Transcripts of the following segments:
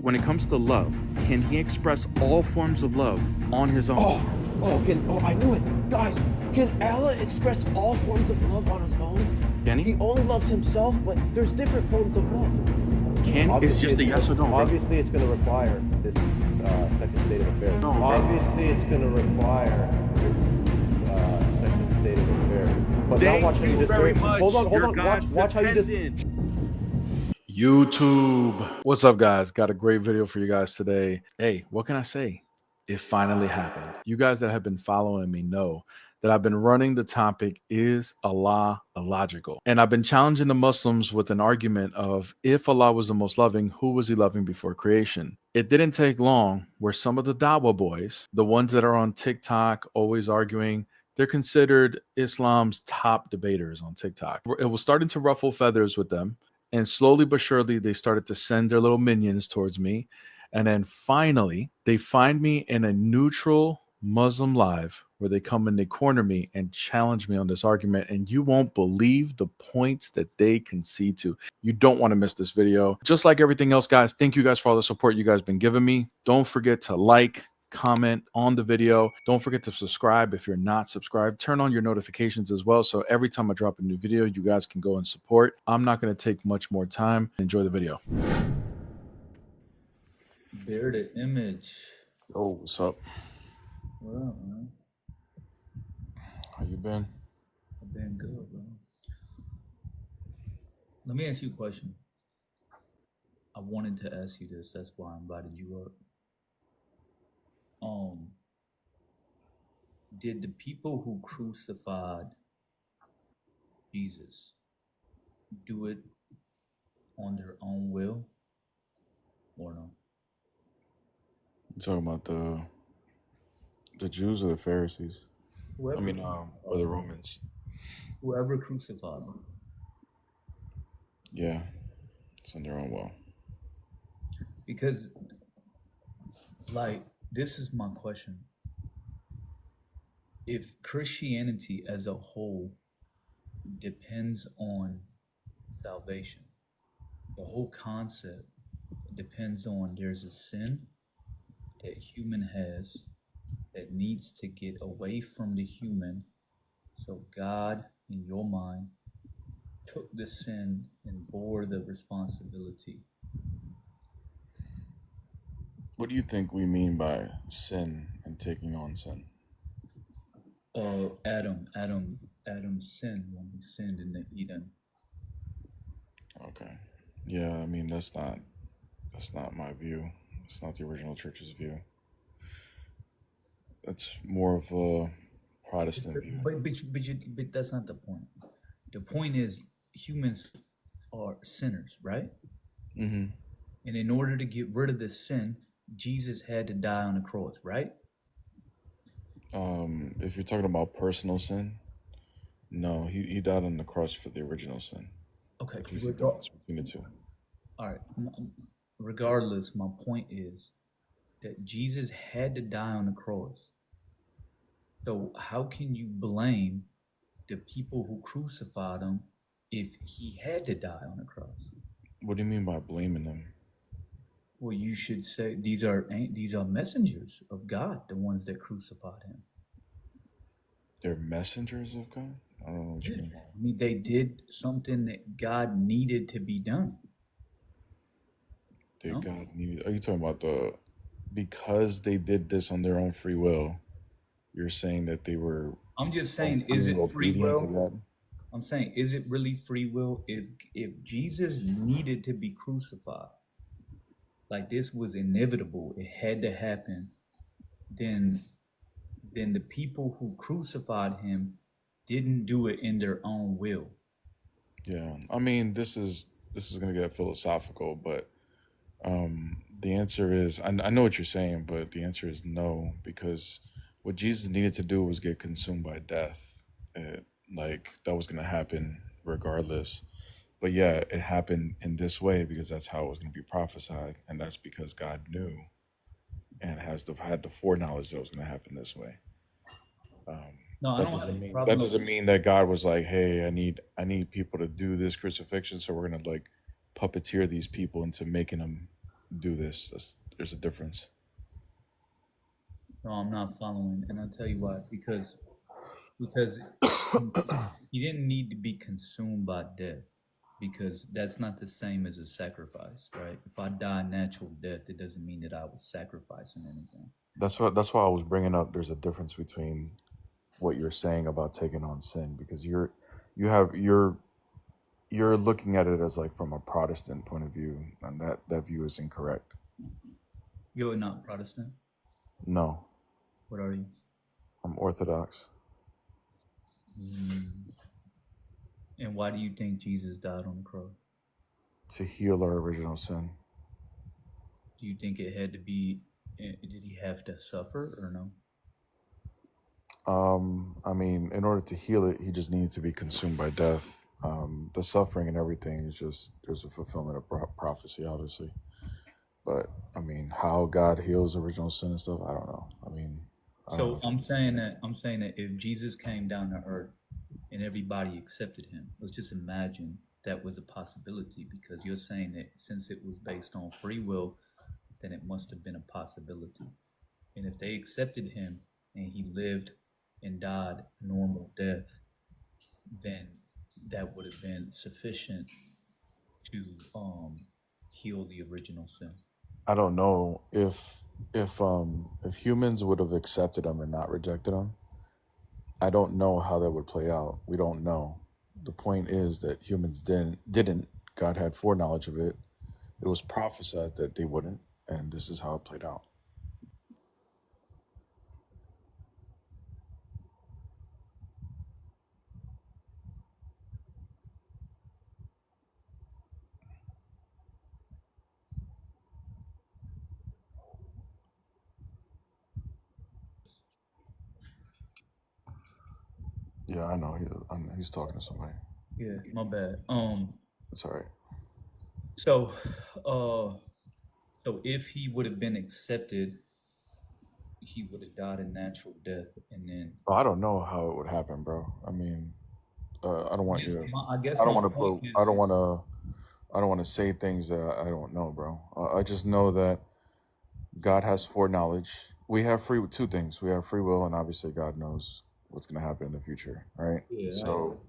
When it comes to love, can he express all forms of love on his own? I knew it. Guys, can Allah express all forms of love on his own? Can he? He only loves himself, but there's different forms of love. It's just a yes or no. Obviously, it's going to require this second state of affairs. No, obviously, it's going to require this second state of affairs. But Thank now watch how you you just very turn. much. Hold on. Your God's Watch how you just. YouTube. What's up, guys? Got a great video for you guys today. Hey, what can I say? It finally happened. You guys that have been following me know that I've been running the topic, is Allah illogical? And I've been challenging the Muslims with an argument of, if Allah was the most loving, who was he loving before creation? It didn't take long where some of the Dawah boys, the ones that are on TikTok always arguing, they're considered Islam's top debaters on TikTok. It was starting to ruffle feathers with them. And slowly but surely, they started to send their little minions towards me. And then finally, they find me in a neutral Muslim live where they come and they corner me and challenge me on this argument. And you won't believe the points that they concede to. You don't want to miss this video. Just like everything else, guys, thank you guys for all the support you guys been giving me. Don't forget to like, comment on the video. Don't forget to subscribe if you're not subscribed. Turn on your notifications as well, so every time I drop a new video, you guys can go and support. I'm not going to take much more time. Enjoy the video. Bear the image. Oh, what's up? What up, man? How you been? I've been good, bro. Let me ask you a question. I wanted to ask you this. That's why I invited you up. Did the people who crucified Jesus do it on their own will or no? You talking about the Jews or the Pharisees? Whoever, or the Romans? whoever crucified them. Yeah, it's on their own will. Because, like, this is my question. If Christianity as a whole depends on salvation, the whole concept depends on there's a sin that human has that needs to get away from the human. So God, in your mind, took the sin and bore the responsibility. What do you think we mean by sin and taking on sin? Adam sinned when he sinned in the Eden. Okay. Yeah, I mean, that's not my view. It's not the original church's view. That's more of a Protestant view. But that's not the point. The point is humans are sinners, right? Mm-hmm. And in order to get rid of the sin, Jesus had to die on the cross, right? If you're talking about personal sin, no, he died on the cross for the original sin. Okay. There's a difference between the two. All right. Regardless, my point is that Jesus had to die on the cross. So how can you blame the people who crucified him if he had to die on the cross? What do you mean by blaming them? Well, you should say these are messengers of God, the ones that crucified him. They're messengers of God? I don't know what you mean. I mean, they did something that God needed to be done. God needed. Are you talking about because they did this on their own free will? You're saying that they were. I'm just saying, is it free will? To God? I'm saying, is it really free will? If Jesus needed to be crucified, like this was inevitable, it had to happen, then the people who crucified him didn't do it in their own will. Yeah, I mean, this is going to get philosophical, but the answer is, I know what you're saying, but the answer is no, because what Jesus needed to do was get consumed by death. Like, that was going to happen regardless. But yeah, it happened in this way because that's how it was going to be prophesied. And that's because God knew and had the foreknowledge that it was going to happen this way. That doesn't mean that God was like, hey, I need people to do this crucifixion, so we're going to like puppeteer these people into making them do this. There's a difference. No, I'm not following, and I'll tell you why. Because he didn't need to be consumed by death, because that's not the same as a sacrifice, right? If I die natural death, it doesn't mean that I was sacrificing anything. That's why I was bringing up. There's a difference between what you're saying about taking on sin, because you're looking at it as like from a Protestant point of view, and that view is incorrect. You're not Protestant. No, What are you? I'm Orthodox. And why do you think Jesus died on the cross? To heal our original sin. Do you think it had to be? Did he have to suffer or no? I mean, in order to heal it, he just needed to be consumed by death. The suffering and everything is just there's a fulfillment of prophecy, obviously. But I mean, how God heals original sin and stuff, I don't know. I mean, I don't So know. I'm saying that if Jesus came down to earth and everybody accepted him, let's just imagine that was a possibility, because you're saying that since it was based on free will, then it must have been a possibility. And if they accepted him and he lived and died a normal death, then that would have been sufficient to heal the original sin. I don't know if humans would have accepted him and not rejected him. I don't know how that would play out. We don't know. The point is that humans didn't. God had foreknowledge of it. It was prophesied that they wouldn't, and this is how it played out. Yeah, I know. He's talking to somebody. Yeah, my bad. It's all right. So, so if he would have been accepted, he would have died a natural death, and then Oh, I don't know how it would happen, bro. I mean, I don't want you to. I guess I don't my want to point put. is, I don't want to. I don't want to say things that I don't know, bro. I just know that God has foreknowledge. We have two things. We have free will, and obviously God knows what's going to happen in the future, right? Yeah, So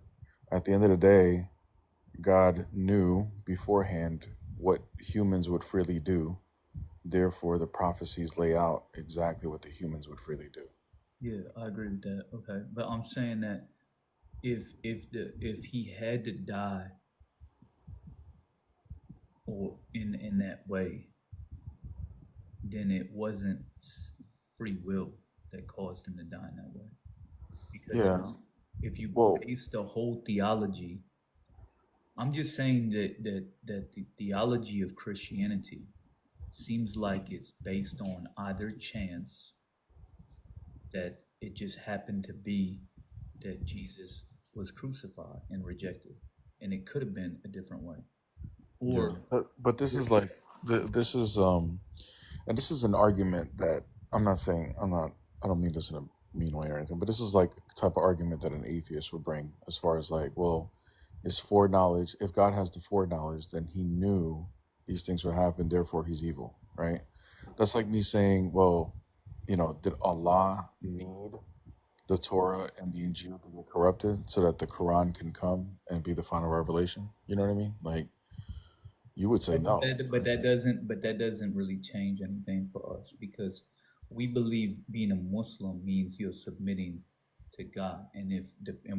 at the end of the day, God knew beforehand what humans would freely do. Therefore, the prophecies lay out exactly what the humans would freely do. yeah, I agree with that. Okay, but I'm saying that if he had to die or in that way, then it wasn't free will that caused him to die in that way. Because Yeah. if you Well, base the whole theology, I'm just saying that the theology of Christianity seems like it's based on either chance, that it just happened to be that Jesus was crucified and rejected, and it could have been a different way, yeah. or But this is like this is and this is an argument that I'm not saying I don't mean this in a mean way or anything, but this is like the type of argument that an atheist would bring, as far as like, well, is foreknowledge, if God has the foreknowledge, then he knew these things would happen, therefore he's evil, right? That's like me saying, well, did Allah need the Torah and the Injil to get corrupted so that the Quran can come and be the final revelation? You know what I mean? Like, you would say no. but that doesn't really change anything for us, because we believe being a Muslim means you're submitting to God, and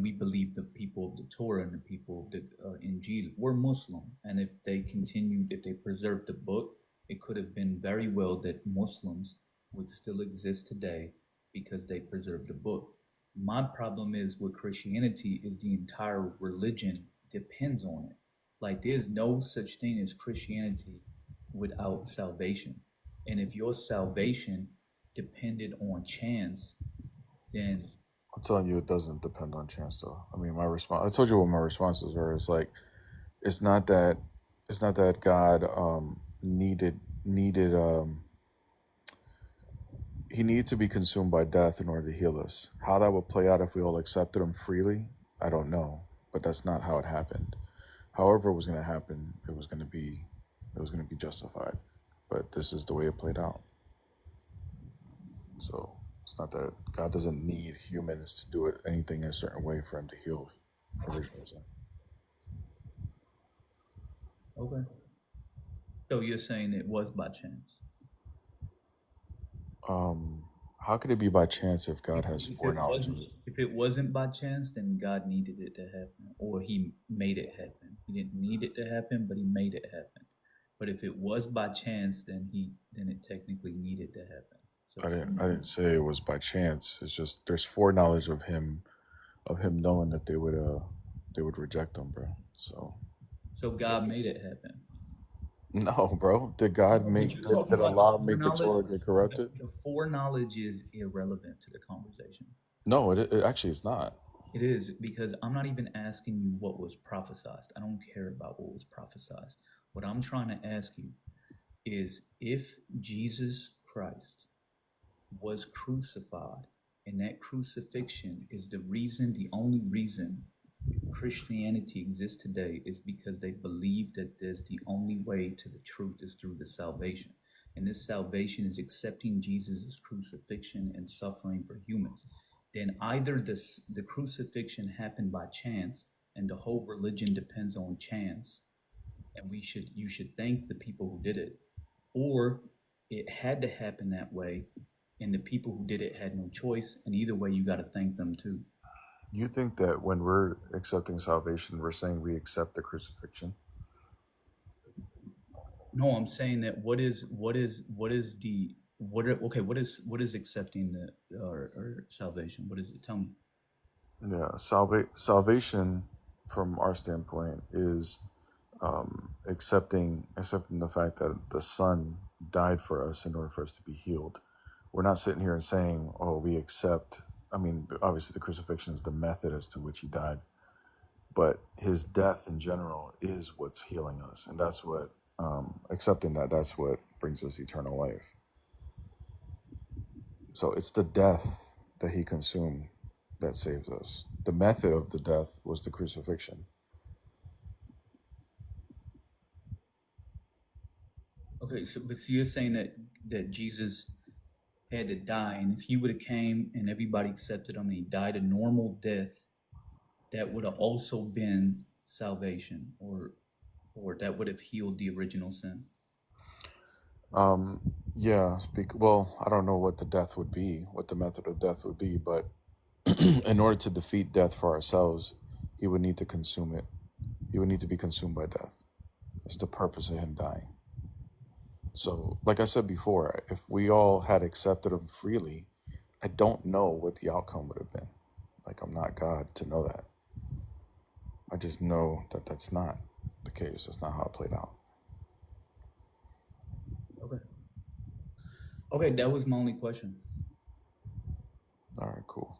we believe the people of the Torah and the people of the Injil were Muslim, and if they preserved the book, it could have been very well that Muslims would still exist today because they preserved the book. My problem is with Christianity is the entire religion depends on it. Like, there's no such thing as Christianity without salvation. And if your salvation depended on chance, then I'm telling you, it doesn't depend on chance, though. I mean, my response. I told you what my responses were. It's like, it's not that God needed he needed to be consumed by death in order to heal us. How that would play out if we all accepted him freely, I don't know. But that's not how it happened. However it was going to happen, it was going to be justified. but this is the way it played out. So it's not that God doesn't need humans to do it anything in a certain way for him to heal original sin. Okay. So you're saying it was by chance? How could it be by chance if God has If it foreknowledge of wasn't, it? if it wasn't by chance, then God needed it to happen, or He made it happen. He didn't need it to happen, but He made it happen. But if it was by chance, then it technically needed to happen. So I didn't say it was by chance. It's just there's foreknowledge of him knowing that they would reject him, bro. So God made it happen. No, bro. Did God But make you're did, talking did about Allah the make the Torah foreknowledge. get corrupted? The foreknowledge is irrelevant to the conversation. No, it actually is not. It is, because I'm not even asking you what was prophesied. I don't care about what was prophesied. What I'm trying to ask you is, if Jesus Christ was crucified, and that crucifixion is the only reason Christianity exists today, is because they believe that there's the only way to the truth is through the salvation. And this salvation is accepting Jesus' crucifixion and suffering for humans. Then either the crucifixion happened by chance, and the whole religion depends on chance, and you should thank the people who did it, or it had to happen that way, and the people who did it had no choice, and either way you got to thank them too. You think that when we're accepting salvation, we're saying we accept the crucifixion? No, I'm saying that what is accepting the or salvation? What is it? Tell me. Yeah, salvation from our standpoint is accepting the fact that the Son died for us in order for us to be healed. We're not sitting here and saying, "Oh, we accept." I mean, obviously, the crucifixion is the method as to which he died, but his death in general is what's healing us, and that's what accepting that. That's what brings us eternal life. So it's the death that he consumed that saves us. The method of the death was the crucifixion. Okay, so you're saying that Jesus had to die, and if he would have came and everybody accepted him and he died a normal death, that would have also been salvation, or that would have healed the original sin. Yeah, well, I don't know what the death would be, what the method of death would be, but in order to defeat death for ourselves, he would need to consume it. He would need to be consumed by death. That's the purpose of him dying. So, like I said before, if we all had accepted him freely, I don't know what the outcome would have been. Like, I'm not God to know that. I just know that that's not the case. That's not how it played out. Okay, that was my only question. All right, cool.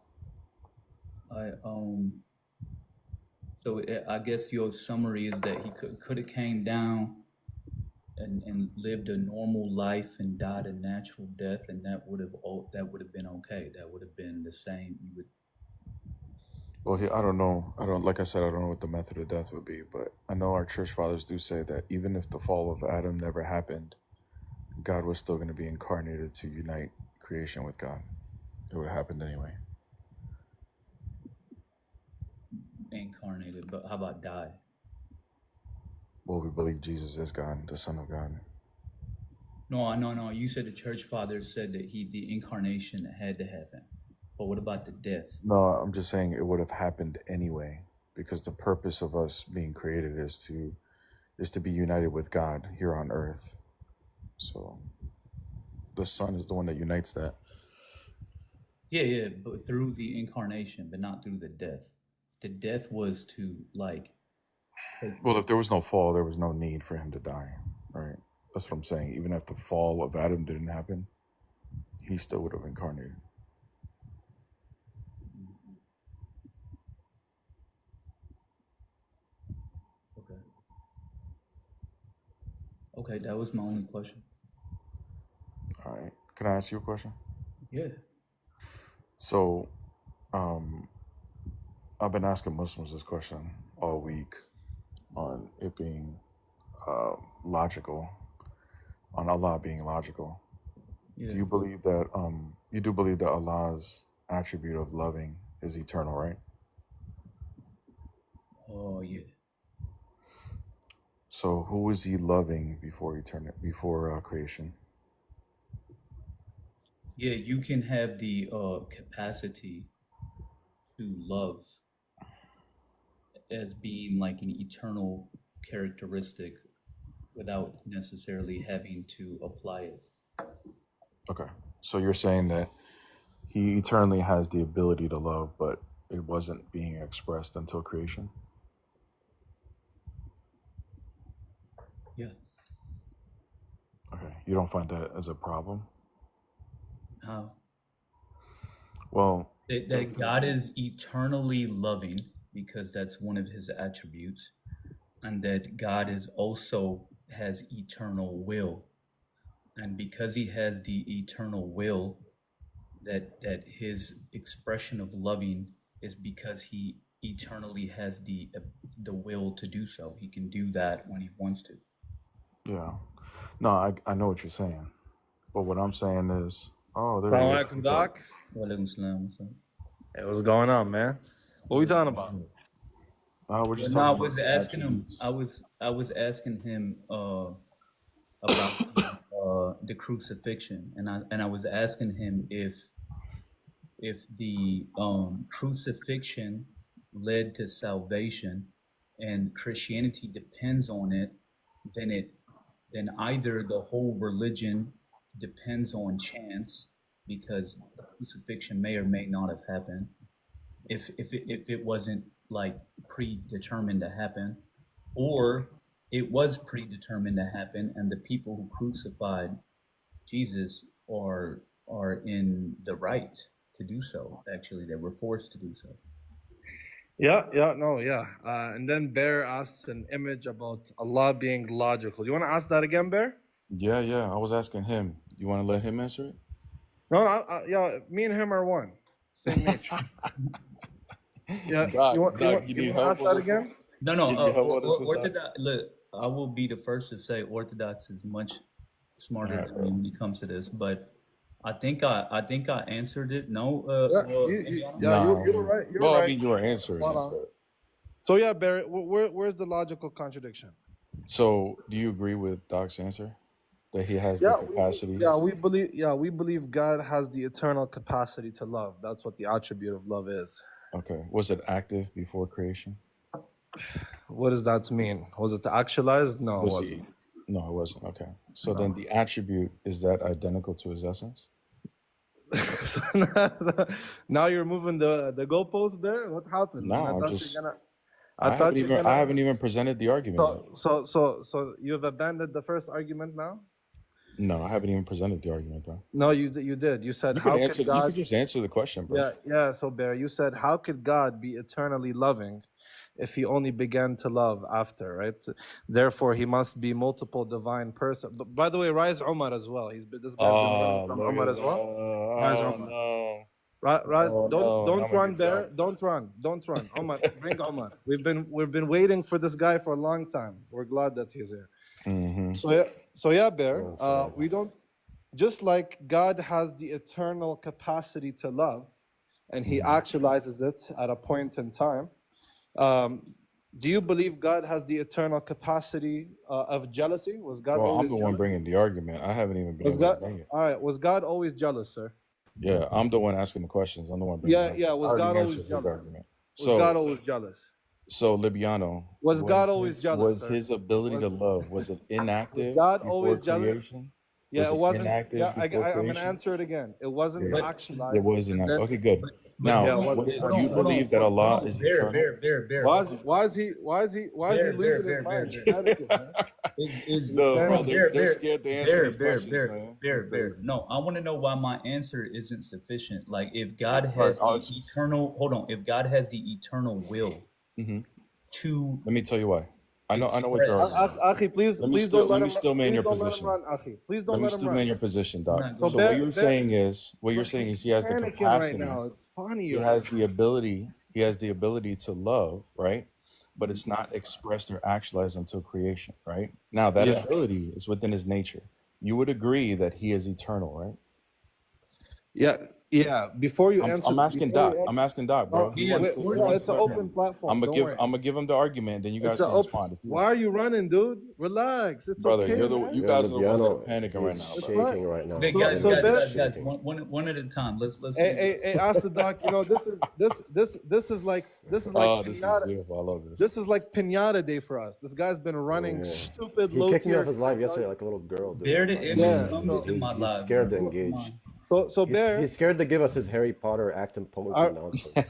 So I guess your summary is that he could have came down and lived a normal life and died a natural death, and that would have been okay. That would have been the same. Well, I don't know. Like I said, I don't know what the method of death would be, but I know our church fathers do say that even if the fall of Adam never happened, God was still going to be incarnated to unite creation with God. It would have happened anyway. Incarnated, but how about die? Well, we believe Jesus is God, the Son of God. No. You said the church fathers said that the incarnation had to happen. But what about the death? No, I'm just saying it would have happened anyway, because the purpose of us being created is to be united with God here on earth. So the Son is the one that unites that. Yeah, but through the incarnation, but not through the death. The death was to Well, if there was no fall, there was no need for him to die, right? That's what I'm saying. Even if the fall of Adam didn't happen, he still would have incarnated. Okay, that was my only question. All right. Can I ask you a question? Yeah. So, I've been asking Muslims this question all week on it being logical on Allah being logical. Yeah. Do you believe that you do believe that Allah's attribute of loving is eternal, right? Oh yeah. So who is he loving before creation? Yeah, you can have the capacity to love as being like an eternal characteristic without necessarily having to apply it. Okay. So you're saying that he eternally has the ability to love, but it wasn't being expressed until creation? Yeah. Okay. You don't find that as a problem? How? Well, That God is eternally loving because that's one of his attributes, and that God is also has eternal will. And because he has the eternal will, that his expression of loving is because he eternally has the will to do so. He can do that when he wants to. yeah. No, I know what you're saying. But what I'm saying is, oh, there Assalamu he is. alaikum, Doc. Walaikum salam. Hey, what's going on, man? What we talking about? We're just No, I talking was about the asking him. attributes. I was asking him about the crucifixion, and I was asking him if the crucifixion led to salvation, and Christianity depends on it, then either the whole religion depends on chance because the crucifixion may or may not have happened if it wasn't like predetermined to happen, or it was predetermined to happen and the people who crucified Jesus are in the right to do so. Actually, they were forced to do so. Yeah. And then Bear asked an image about Allah being logical. You want to ask that again, Bear? Yeah. I was asking him. You want to let him answer it? No, yeah, me and him are one. Same nature. Yeah, Doc, you want you to need ask help that with this one? again? No, You need help with this one, Doc? Orthodox. Look, I will be the first to say Orthodox is much smarter Alright, than me when it comes to this, but I think I answered it. No, You're right. You're well, right. I mean, you were answering Spot it. on. But... So yeah, Bear, where's the logical contradiction? So, do you agree with Doc's answer that he has the Yeah, capacity? we believe God has the eternal capacity to love. That's what the attribute of love is. Okay. Was it active before creation? What does that mean? Was it actualized? No, it Was wasn't. he? No, it wasn't. Okay. So No. then the attribute, is that identical to his essence? So now you're moving the goalpost, Bear. What happened? No, man? I'm I just. thought you're gonna. I haven't even presented the argument yet. So you've abandoned the first argument now? No, I haven't even presented the argument, bro. No, you did. You said, You how could answer. could You God? could just answer the question, bro. Yeah. So Bear, you said, how could God be eternally loving if he only began to love after, right? Therefore, he must be multiple divine person. But by the way, Rise Omar as well. This guy's been running from Omar as well. Rise Omar. No. Rise, Oh, don't no. I'm run gonna there. get Don't run. Omar, bring Omar. We've been waiting for this guy for a long time. We're glad that he's here. Mm-hmm. So yeah, Bear. Oh, sorry. We don't. Just like God has the eternal capacity to love, and he actualizes it at a point in time. Do you believe God has the eternal capacity of jealousy? Was God Well, always I'm the jealous? one bringing the argument. I haven't even been Was able God to bring it. all right? Was God always jealous, sir? Yeah, I'm the one asking the questions. I'm the one bringing it. Yeah. I Was already God always answered his jealous? argument. Was God always jealous? So Libiano, Was God always jealous, was sir? his ability to love, was it inactive God before always jealous? creation? Yeah, Was it wasn't. inactive Yeah, before I'm gonna creation? answer it again. It wasn't Yeah. actualized. It was and inactive. then- Okay, good. But Now, Yeah, what what- is, hold do you on, believe that Allah is eternal? Bear. Why is he losing his mind? Attitude, man. No, Bear, bro, they're Bear, scared to answer these questions, man. Bear. No, I want to know why my answer isn't sufficient. Like, if God Right, has I'll- the eternal, hold on, if God has the eternal will Mhm. to Let me tell you why. I know what you're express- arguing. Akhi, please Let me don't still- let let me him still man please your don't let him position. run, Akhi. Please don't Let me let him still run. man your position, Doc. So So Bear- what you're saying is he has the Panicking right capacity. now. It's funny. He has the ability to love, right? But it's not expressed or actualized until creation, right? Now that Yeah. ability is within his nature. You would agree that he is eternal, right? Yeah. Before you answer, I'm asking before Doc. you I'm answer, asking Doc, bro. no, He Yeah, wanted wait, to. before He no, wants it's to an let open him. platform. I'm gonna Don't give. worry. I'm gonna give him the argument. Then you guys It's an can open. respond. If you Why want. are you running, dude? Relax. It's Brother, okay, you're the. man. You Yo, guys are the ones that are Lubiano, panicking right now, he's bro. Relax. shaking right now. Okay, So, guys, so guys, there. guys, guys. shaking. One at a time. Let's see. Hey, ask the doc. You know, this is like Oh, this is pinata. beautiful. I love this. This is like pinata day for us. This guy's been running Yeah. stupid He low kicked me tier. off his live yesterday like a little girl, dude. Bear the Like, image Yeah, comes so- to my he's live. scared to man. Come engage. on. So Bear, He's scared to give us his Harry Potter acting potency Alright. nonsense.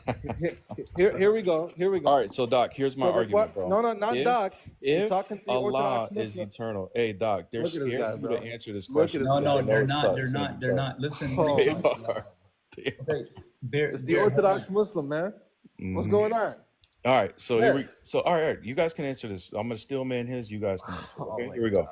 here we go. Here we go. All right, so Doc, here's my So the argument, bro. No, not if, Doc. You're If talking to the Allah Orthodox is Muslim. eternal, hey Doc, they're Look at this scared guy, for you bro. to answer this Look at question. this No, because no, they know they're it's not. tough. They're It's gonna not. be They're tough. not. Listen. Oh. They listen. are. They- Okay, Bear. It's the Bear, hold Orthodox on. Muslim, man. What's Mhm. going on? All right, so Yeah. here we. So all right, you guys can answer this. I'm gonna still man his. You guys can answer. Okay, my here we go.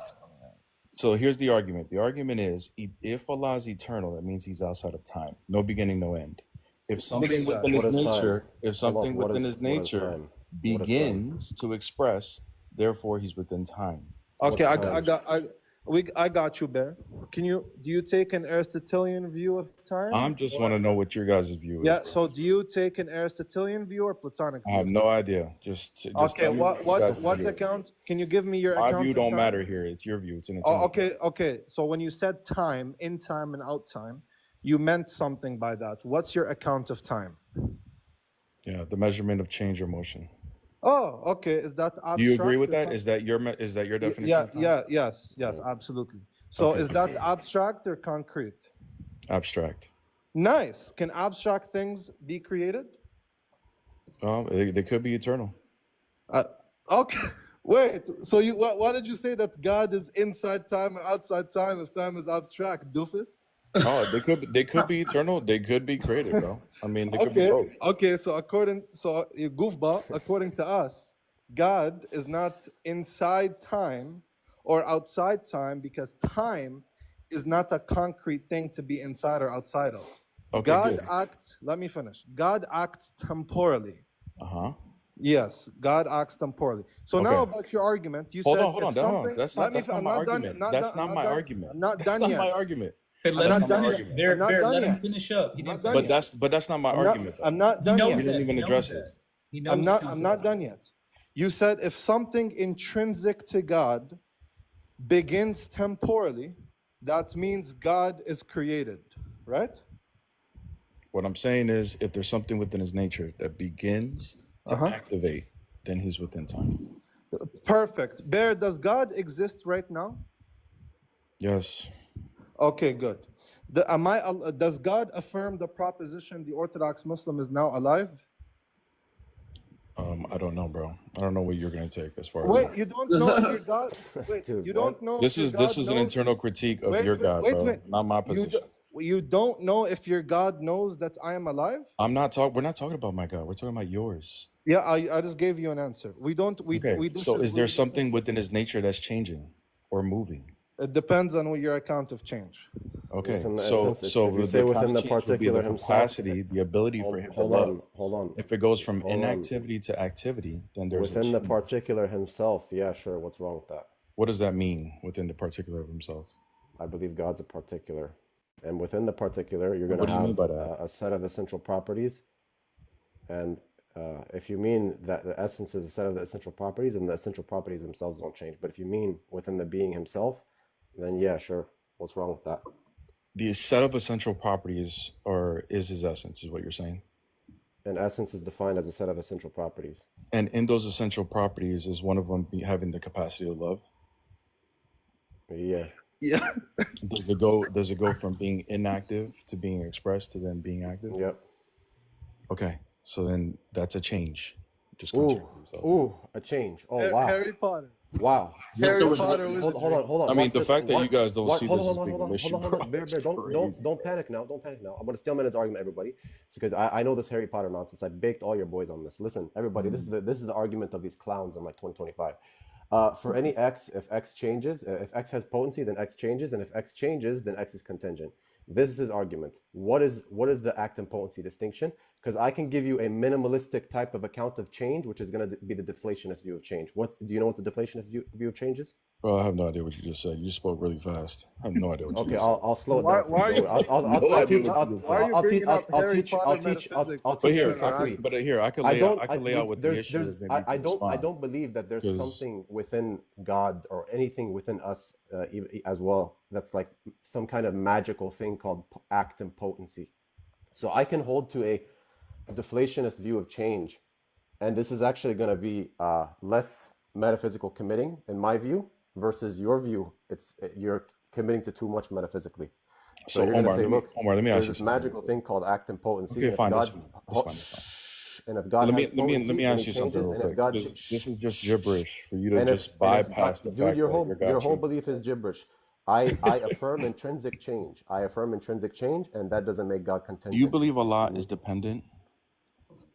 So here's the argument. The argument is, if Allah is eternal, that means He's outside of time, no beginning, no end. If something Makes within sense. What His is time? nature, if Hold on, something what within is- His what is nature time? What is time? begins to express, therefore He's within time. Okay, What's I time? got you, Bear. Do you take an Aristotelian view of time? I'm just want to know what your guys' view is. Yeah. bro. So do you take an Aristotelian view or Platonic I view? have no idea. Just Okay. tell me what you guys' What's view is. account? Can you give me your My account? view of don't time? matter here. It's your view. It's an Oh, eternal. okay. So when you said time, in time and out time, you meant something by that. What's your account of time? Yeah, the measurement of change or motion. Oh, okay. Is that abstract? Do you agree with or that? con- Is that your definition? Yeah, of time? yes, absolutely. So Okay. is that abstract or concrete? Abstract. Nice. Can abstract things be created? They could be eternal. Okay. Wait. So why did you say that God is inside time and outside time if time is abstract, doofus? Oh, they could be eternal. They could be created, bro. I mean, they could be both. Okay. So you goofball, according to us, God is not inside time or outside time because time is not a concrete thing to be inside or outside of. Okay, God good. acts. Let me finish. God acts temporally. Uh-huh. Yes, God acts temporally. So Okay. now about your argument, you Hold said on. if something. That's Let not me- my I'm not done- argument. not That's done- not I'm my done- argument. I'm not That's done not yet. my argument. Hey, I'm let not him done finish. yet. Bear, I'm not Bear, done let him yet. finish up. He I'm not didn't done finish. yet. But that's not my argument. Though. I'm not He done knows yet. You didn't that. even He address knows it. that. He knows it's I'm not done yet. You said if something intrinsic to God begins temporally, that means God is created, right? What I'm saying is, if there's something within His nature that begins to activate, then He's within time. Perfect. Bear, does God exist right now? Yes. Okay, good. Does God affirm the proposition the Orthodox Muslim is now alive? I don't know, bro. I don't know what you're gonna take as far as. Wait, you don't know if your God. Wait, Dude, you what? don't know. This if is your God an knows- internal critique of Wait, your God, wait, bro. wait. Not my You, position. you don't know if your God knows that I am alive? I'm not talking. We're not talking about my God. We're talking about yours. Yeah, I just gave you an answer. We don't. Okay. We So is there disagree. something within His nature that's changing or moving? It depends on your account of change. Okay. Within the So essence, so if you the say within the change would be particular the himself, capacity, the ability for Him to love. Hold on. If it goes from Hold on. inactivity to activity, then there's a Within the change. particular himself, yeah, sure. What's wrong with that? What does that mean within the particular of Himself? I believe God's a particular, and within the particular, you're going What to do you mean have by that? a set of essential properties. And if you mean that the essence is a set of the essential properties, and the essential properties themselves don't change. But if you mean within the being himself, then yeah, sure. What's wrong with that? The set of essential properties is His essence, is what you're saying. And essence is defined as a set of essential properties. And in those essential properties, is one of them having the capacity to love? Yeah. Yeah. Does it go from being inactive to being expressed to then being active? Yep. Okay. So then that's a change. Just go check yourself. Ooh, a change. Oh wow. Harry Potter. Wow. Harry Potter was Hold on. I mean, Watch the this. fact that you guys don't see hold this as on, being hold an on, issue, hold on. bro, Bear, it's don't crazy. panic now. Don't panic now. I'm gonna steal minutes argument, everybody. It's because I know this Harry Potter nonsense. I baked all your boys on this. Listen, everybody, this is the argument of these clowns in like 2025. For any x, if x changes, if x has potency, then x changes, and if x changes, then x is contingent. This is his argument. What is the act and potency distinction? Because I can give you a minimalistic type of account of change, which is going to be the deflationist view of change. Do you know what the deflationist view of change is? Bro, I have no idea what you just said. You just spoke really fast. I have no idea what you Okay, just said. I'll slow it Why- down. For why are you. you- I'll teach. Why are you bringing up Harry Potter metaphysics? I'll But teach here, you for free. I can I lay don't. out. I can lay out what the there's, issue is. Maybe you I can don't. I respond. don't believe that there's 'Cause- something within God or anything within us as well that's like some kind of magical thing called act and potency. So I can hold to a deflationist view of change, and this is actually going to be less metaphysical committing in my view versus your view. You're committing to too much metaphysically. So you're going to say, look, Omar, let me there's ask you this something. magical thing called act and potency. Okay, and if fine. That's God- fine. That's fine. That's fine. And if God Let me has potency, let me then ask he you something changes, real and if quick. God This is just gibberish for you to and just bypass the dude, fact your that whole you're your God whole shaped. belief is gibberish. I affirm intrinsic change. I affirm intrinsic change, and that doesn't make God contingent. Do you believe Allah is dependent?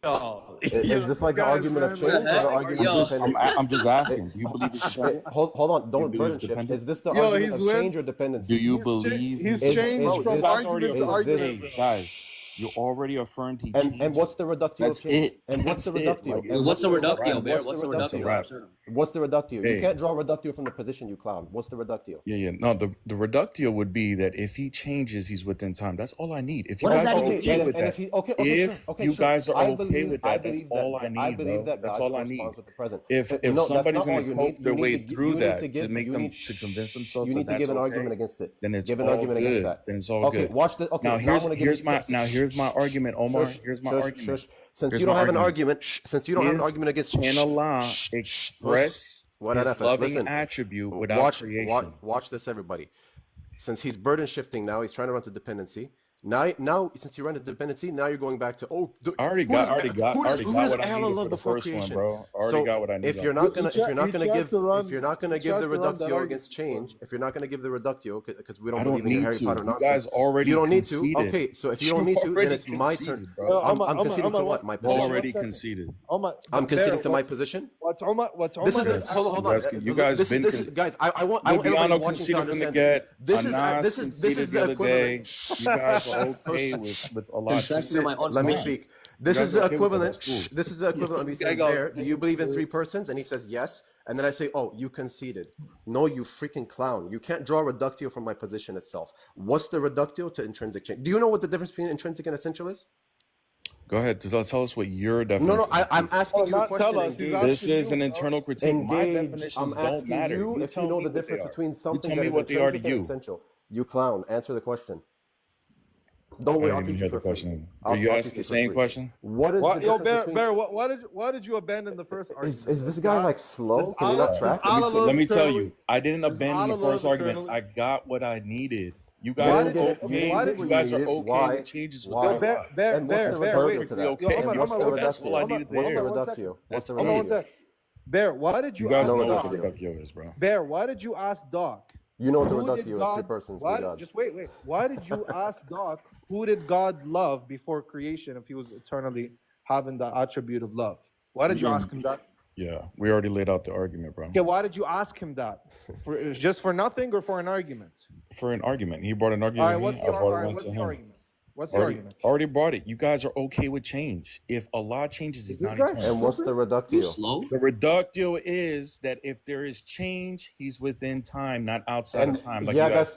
Oh, Is this like the argument of change or the argument of dependency? I'm just asking. Do you believe it's dependent? Hold on, don't believe burden it's shift. dependent? Is this the Yo, argument he's of win- change or dependency? Do you He's believe he's Is- changed is from this- argument to is argument. this- Hey, guys, you already affirmed he changed. And what's the reductio That's of change? it. And what's the That's it. reductio? Like, And What's the reductio, what's Bear? the What's the reductio? reductio? What's the reductio? Hey. You can't draw a reductio from the position, you clown. What's the reductio? Yeah. No, the reductio would be that if he changes, he's within time. That's all I need. If you What does guys that are even okay mean? with And that, if he okay, if sure, okay, you sure. guys are I okay believe- with I that, that's believe all that- I need, I believe bro. that That's God all I need. corresponds with the present. If No, that's somebody's not gonna all. You cope need- their you way need to- through you need that to give- to make you them need- to convince themselves You that need to that's give an okay, argument against it. then it's Give an all argument good. against that. Then it's all Okay, good. watch this. Okay, Now I'm gonna give here's you my argument, Omar. Shush, Here's my shush, argument. shush. Since Here's you don't my have an argument. argument, since you don't have an Is- argument against Can Allah express What his FS? loving Listen, attribute without creation? Watch this, everybody. Since he's burden shifting now, he's trying to run to dependency. Now, since you run to dependency, now you're going back to I already got what I needed Allah for love the before first one, creation? bro. I already got what I needed. If you're not gonna He tried to run- if you're not gonna he give tried the to run that reductio argument against change, if you're not gonna give the reductio because we don't I believe don't in your need Harry to. Potter You nonsense. guys already You don't need conceded. to. Okay, so if you don't need to, then already it's my conceded, turn. bro. I'm conceding to what? My position. Already second. conceded. I'm conceding to my position. What's Omar? This is is- hold on. You guys This been is con- guys. I want everybody Lubiano watching to conceded from the understand get. this. Anas This is conceded the other day. equivalent. You guys are okay with Allah. Concession of my own Let me mind. speak. This You is guys the are okay with that, equivalent. that's cool. This is the equivalent of me saying, go. "Bear, do you believe in three persons?" And he says yes. And then I say, "Oh, you conceded." No, you freaking clown. You can't draw reductio from my position itself. What's the reductio to intrinsic change? Do you know what the difference between intrinsic and essential is? Go ahead. Tell us what your definition No. I'm asking you a not question. tell us, he's Engage. asking This is you, an internal critique. My Engage. definitions I'm don't asking matter. you if tell you know me the what they difference are. between something tell that me is what they are to intrinsic and you. essential. You clown. Answer the question. Don't wait. I I'll didn't teach hear you the for free. question. I'll Are you teach asking the for same free. question? What is What, the yo, difference Bear, between? why did you abandon the first argument? Is this guy like slow? Can you Allah- not track? Allah Let me tell eternally- you, I didn't abandon the Allah first argument. eternally- I got what I needed. You Why guys did are it- okay. why did You you guys are need it? okay Why? with changes with Why? Allah. Bear, And what's the wait. reductio to that? Perfectly okay. Yo, And what's the That's all I reductio? needed to What's the hear. reductio? What's the Hold on one reductio? sec. Bear, why did you You guys ask know no, what Doc? the reductio is, bro. Bear, why did you ask Doc? You know what the Who did reductio is? God- Three persons, why- three gods. Just wait. Why did you ask Doc who did God love before creation if he was eternally having the attribute of love? Why did you ask him that? Yeah, we already laid out the argument, bro. Okay, why did you ask him that? Just for nothing or for an argument? For an argument. He brought an All argument right, to me. what's I the, brought all one right, what's to the him. argument? What's the argument? Already brought it. You guys are okay with change. If Allah changes, He's this not guy- eternal. And what's the You reductio? slow? The reductio is that if there is change, He's within time, not outside And of time. Like yeah, you guys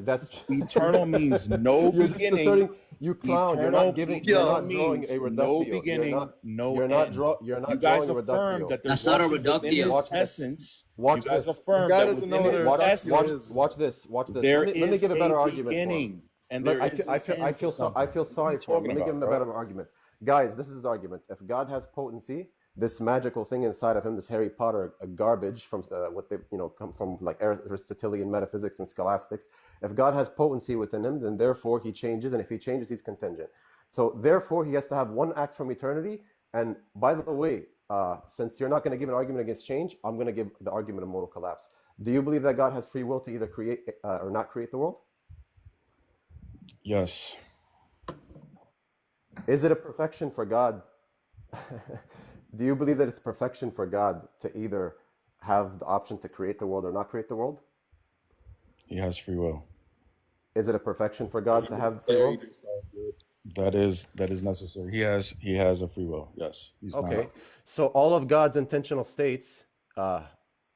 that's Eternal means no You're just beginning. asserting, you clown. You're Eternal not giving. means You're not drawing a no reductio. beginning, no You're not end. draw. You're not You guys drawing a affirmed reductio. that there's That's not a nothing within reductio. His Watch this. essence. Watch You guys this. affirmed The guy that doesn't within know what His a Watch essence, watch this. Watch this. there Let me is give a better a argument for him. beginning, and Look, there is an end to something. I feel sorry for him. Let me give him a better argument. Guys, this is his argument. If God has potency, this magical thing inside of him, this Harry Potter garbage from what they come from, like Aristotelian metaphysics and scholastics. If God has potency within him, then therefore he changes, and if he changes, he's contingent. So therefore, he has to have one act from eternity. And by the way, since you're not going to give an argument against change, I'm going to give the argument of mortal collapse. Do you believe that God has free will to either create or not create the world? Yes. Is it a perfection for God? Do you believe that it's perfection for God to either have the option to create the world or not create the world? He has free will. Is it a perfection for God to have free will? That is necessary. He has a free will. Yes. He's Okay. not. So all of God's intentional states,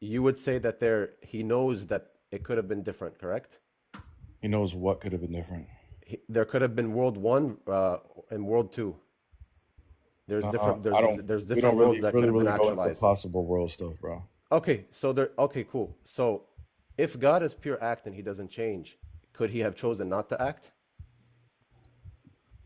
you would say that he knows that it could have been different, correct? He knows what could have been different. There could have been world 1 and world 2. There's different I don't. there's We different don't worlds really, that could really, have been really go into actualized. possible world stuff, bro. Okay, okay, cool. So if God is pure act and he doesn't change, could he have chosen not to act?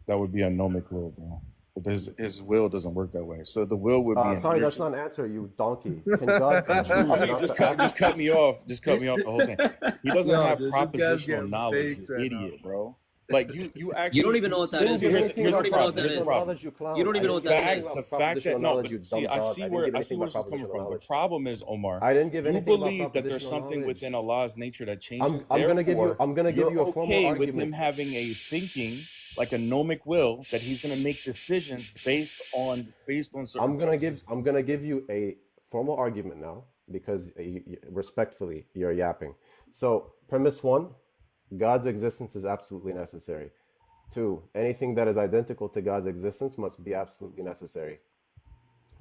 That would be a gnomic will, bro. But his will doesn't work that way. So the will would be. Sorry, that's not an answer, you donkey. Can God choose I mean, not just to act? cut me off. Just cut me off the whole thing. He doesn't Yo, have dude, this guy's propositional getting knowledge, baked you right idiot, bro. Like you actually. You don't even know what that is. Didn't Here's, give anything here's about the even know what problem. that Here's is. the problem. knowledge, you clown. You don't even know what that didn't is. give The fact that propositional no, knowledge, you but see, dumb I dog. see didn't where give I see anything where about this is coming propositional from. The knowledge. problem is, Omar, I didn't give you anything about believe that there's propositional something knowledge. within Allah's nature that changes. I'm gonna give you Therefore, a formal okay with him argument. having a thinking like a gnomic will that he's gonna make decisions based on certain. I'm gonna give you a formal argument now because respectfully you're yapping. So premise 1, God's existence is absolutely necessary. 2, anything that is identical to God's existence must be absolutely necessary.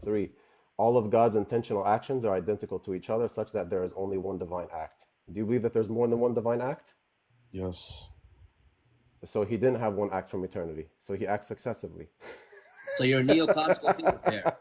3, all of God's intentional actions are identical to each other such that there is only one divine act. Do you believe that there's more than one divine act? Yes. So he didn't have one act from eternity. So he acts successively. So you're a neoclassical theist there.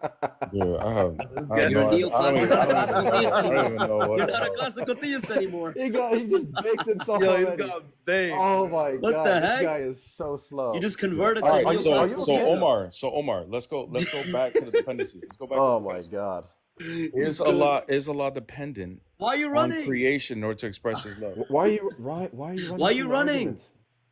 Yeah, I have You're a no idea. neoclassical theist I don't anymore. even know what. You're not a classical theist anymore. He just baked himself Yo, already. you got baked. Oh my What God, the this heck? guy is so slow. You just converted All to right, neoclassical are you okay? so Omar, let's go back to the dependency. Let's go back. Oh to the my dependency. God. Is Allah dependent Why are you on running? creation in order to express His love? Why are you running? Why are you from the running? argument?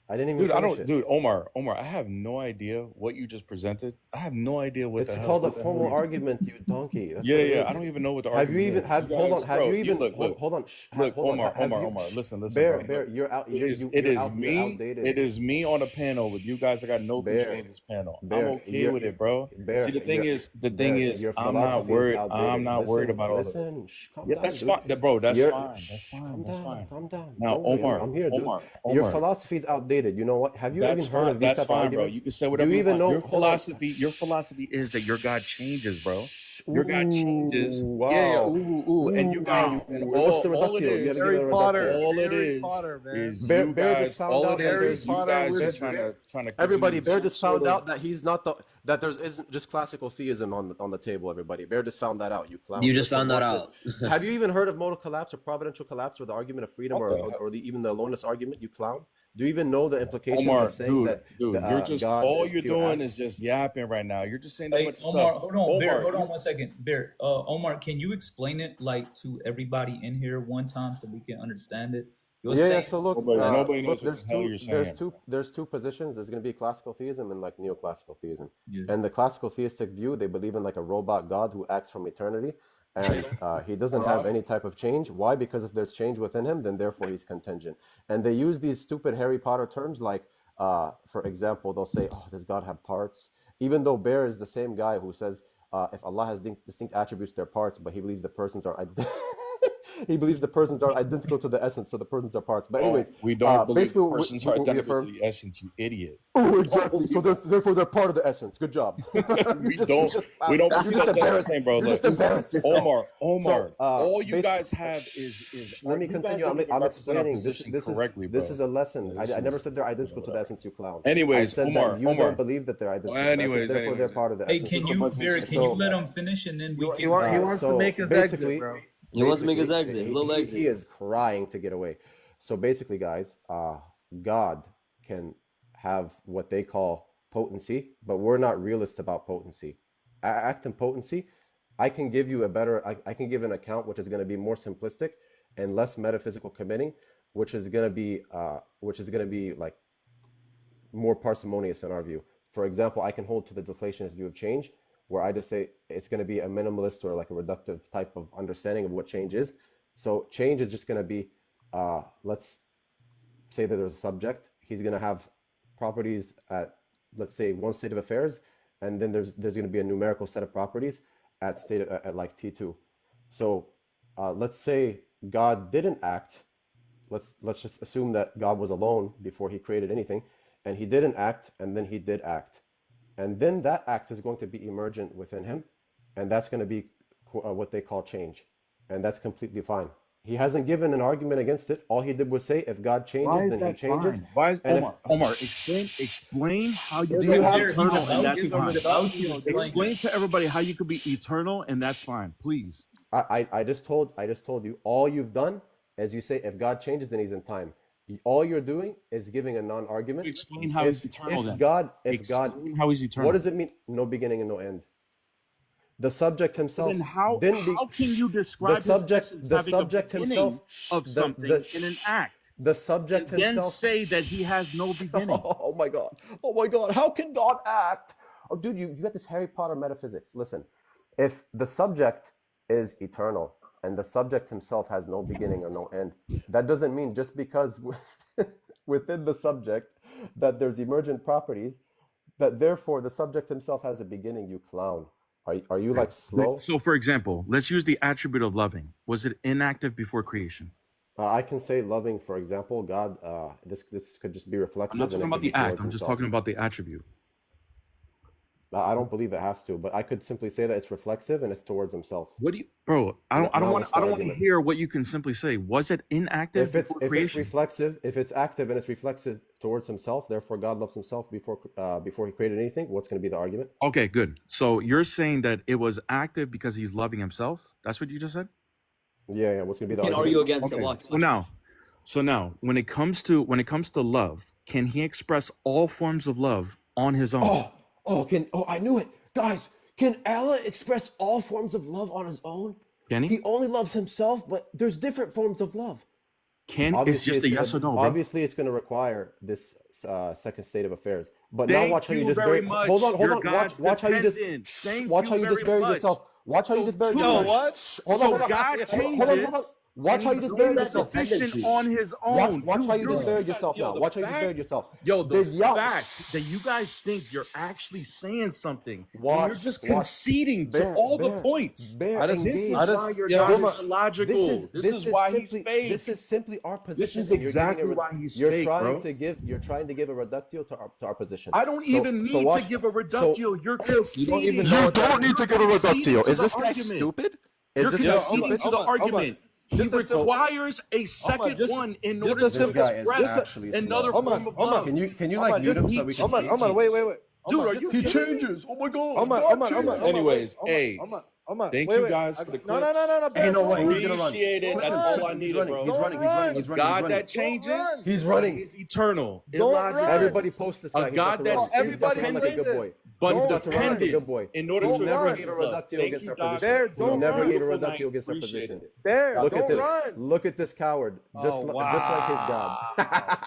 I didn't even Dude, finish it. Dude, Omar, I have no idea what you just presented. I have no idea what It's the hell. called a what the hell formal you- argument, you donkey. That's Yeah, what it yeah. is. I don't even know what the Have you argument even is. have You hold guys, on? Have bro, you even look, hold on? look, Hold on. Omar, Have you, listen, Bear, bro. Bear, you're out. It is you're me. outdated. It is me on a panel with you guys that got no Bear, control of this panel. Bear, I'm okay you're- with it, bro. Bear, See, the thing Bear, is, your I'm not philosophy is worried. outdated. I'm not worried about all of it. Listen, calm Yeah, down, that's dude. fine, bro. That's You're- fine. That's fine. Calm That's down. fine. Calm down. Now, Don't worry, Omar, I'm here, dude. Omar, Your philosophy is outdated. You know what? Have you That's even heard fine. of these That's type of fine, bro. arguments? You can say whatever Do you you even want. know? Your philosophy is that your God changes, bro. Your God changes. Wow. Yeah. Ooh. And you guys, and What's the all it reductio? You is, have to give Harry it a Potter. reductio. all it Harry is, Potter, man. is Bear- you Bear guys. just found All out it that is, there's- you Potter guys with is trying to. Everybody, confuse Bear just some found sort of- out that he's not that there isn't just classical theism on the table. Everybody, Bear just found that out. You clown. You just Listen, found that watch out. this. Have you even heard of modal collapse or providential collapse or the argument of freedom What the hell? or even the aloneness argument? You clown. Do you even know the implications Omar, of saying that? dude, that, you're just God all is you're pure doing act? is just yapping right now. You're just saying a Hey, bunch of Omar, stuff. hold on, Bear, hold you- on 1 second. Bear, Omar, can you explain it like to everybody in here one time so we can understand it? You're Yeah. saying, So look, Nobody knows look, what the hell you're saying. there's two positions. There's going to be classical theism and like neoclassical theism. Yeah. And the classical theistic view, they believe in like a robot God who acts from eternity, and he doesn't have any type of change. Why? Because if there's change within him, then therefore he's contingent. And they use these stupid Harry Potter terms like, for example, they'll say, "Oh, does God have parts?" Even though Bear is the same guy who says, if Allah has distinct attributes, they're parts, but he believes the persons are he believes the persons are identical to the essence, so the persons are parts. But anyways, we don't believe basically, persons what are we identical affirm- to the essence, you idiot. Oh, exactly. So therefore, they're part of the essence. Good job. We don't That's that's the thing, bro. You Look, just embarrassed yourself. Omar, So, all you basi- guys have is Let me you guys continue. don't even I'm represent our explaining. This position correctly, bro. this is a lesson. This I never is- said they're identical to the essence, you clown. Anyways, I said Omar, that you Omar. don't believe that they're identical to the Anyways, essence, therefore they're part of the hey, essence. can you, Bear, can you let him finish and then we He can... wants to so make his basically- exit, bro. He wants to make his Basically, exit, his little exit. He is crying to get away. So basically, guys, God can have what they call potency, but we're not realists about potency. Act and potency, I can give you I can give an account which is going to be more simplistic and less metaphysical committing, which is going to be like more parsimonious in our view. For example, I can hold to the deflationist view of change, where I just say it's going to be a minimalist or like a reductive type of understanding of what change is. So change is just going to be, let's say that there's a subject. He's going to have properties at, let's say, one state of affairs, and then there's going to be a numerical set of properties at like T2. So let's say God didn't act. Let's just assume that God was alone before he created anything, and he didn't act, and then he did act. And then that act is going to be emergent within him, and that's going to be what they call change. and that's completely fine. He hasn't given an argument against it. All he did was say, if God changes, then he changes. Fine? Why is And if- Omar, explain how you Do can you be have- eternal I'll and that's give him fine. the- I'll give him the- Explain to everybody how you could be eternal and that's fine, please. I just told you, all you've done is you say, if God changes, then he's in time. All you're doing is giving a non-argument. Explain how he's eternal If then. God, Explain how he's eternal. what does it mean? No beginning and no end. The subject himself Then how didn't be, can you describe the subject, his essence the having subject a beginning himself of something in an act? The subject And then himself. say that he has no beginning. Oh my God! Oh my God! How can God act? Oh, dude, you got this Harry Potter metaphysics. Listen, if the subject is eternal and the subject himself has no beginning or no end, that doesn't mean just because within the subject that there's emergent properties, that therefore the subject himself has a beginning. You clown. Are you like slow? So, for example, let's use the attribute of loving. Was it inactive before creation? I can say loving, for example, God. This could just be reflexive. I'm not talking and it about could be the act. towards I'm just himself. talking about the attribute. I don't believe it has to, but I could simply say that it's reflexive and it's towards himself. What do you, bro? I don't No, want. it's the I don't want to argument. hear what you can simply say. Was it inactive If it's before creation? reflexive, if it's active and it's reflexive towards himself, therefore God loves himself before he created anything. What's going to be the argument? Okay, good. So you're saying that it was active because he's loving himself? That's what you just said? Yeah. What's going to be the Can't argument? argue against it. Okay. Watch. So now, when it comes to love, can he express all forms of love on his own? I knew it, guys. Can Allah express all forms of love on his own? Can he? He only loves himself, but there's different forms of love. It's just a yes or no, bro. Obviously, it's going to require this second state of affairs. But now Thank watch how you you just very bury. much. Hold on. You're Watch God's how you just. dependent. Thank Watch how you you just very buried much. yourself. Watch how you just buried two- yourself. No, what? Hold So on. God Hold changes. on. Watch how you just buried yourself. Sufficient on his own. Watch how you just Dude, buried yourself yo, now. the Watch how you just fact- buried yourself. Yo, the There's fact that you guys think you're actually saying something, and Watch, you're just watch. conceding to Bear, all Bear, the points. Bear, This is engage. why you're yeah, not Omar, as illogical. This is why he's fake. This is simply our position. This is and you're exactly giving why he's you're fake, trying bro. You're trying to give a reductio to our position. I don't even need watch- to give a reductio. You're conceding. even know You what that don't need to give a Conceding reductio. to Is the this guy argument. stupid? You're Is this guy conceding stupid? to the Omar, argument. He just a simple- requires a second just- one in just order a to simple- This guy is express actually another slow. form of Omar, love. Can you Omar, like mute him just- so we can Omar, see? Omar, wait. Dude, Omar, are you just- kidding me? changes. Oh my God. Omar, Anyways, Omar, hey, Omar, thank wait, you wait. guys for the No, clips. Bear, Ain't no don't way. run. He's gonna run. Appreciate it. That's all I needed, bro. He's running. God that changes, run. He's running. is eternal, Don't illogical, run. Everybody post this guy. A He's God about to that's run. He's about to everybody run like a good plays boy. it. but He's about to run like a dependent good boy. in order Don't to Never run. get a express love. reductio Thank against you, our Doc. position. Bear, We'll don't never run. get a Beautiful reductio night. against our Appreciate position. it. Bear, Look at don't this. run. Look at this coward. Just like this guy.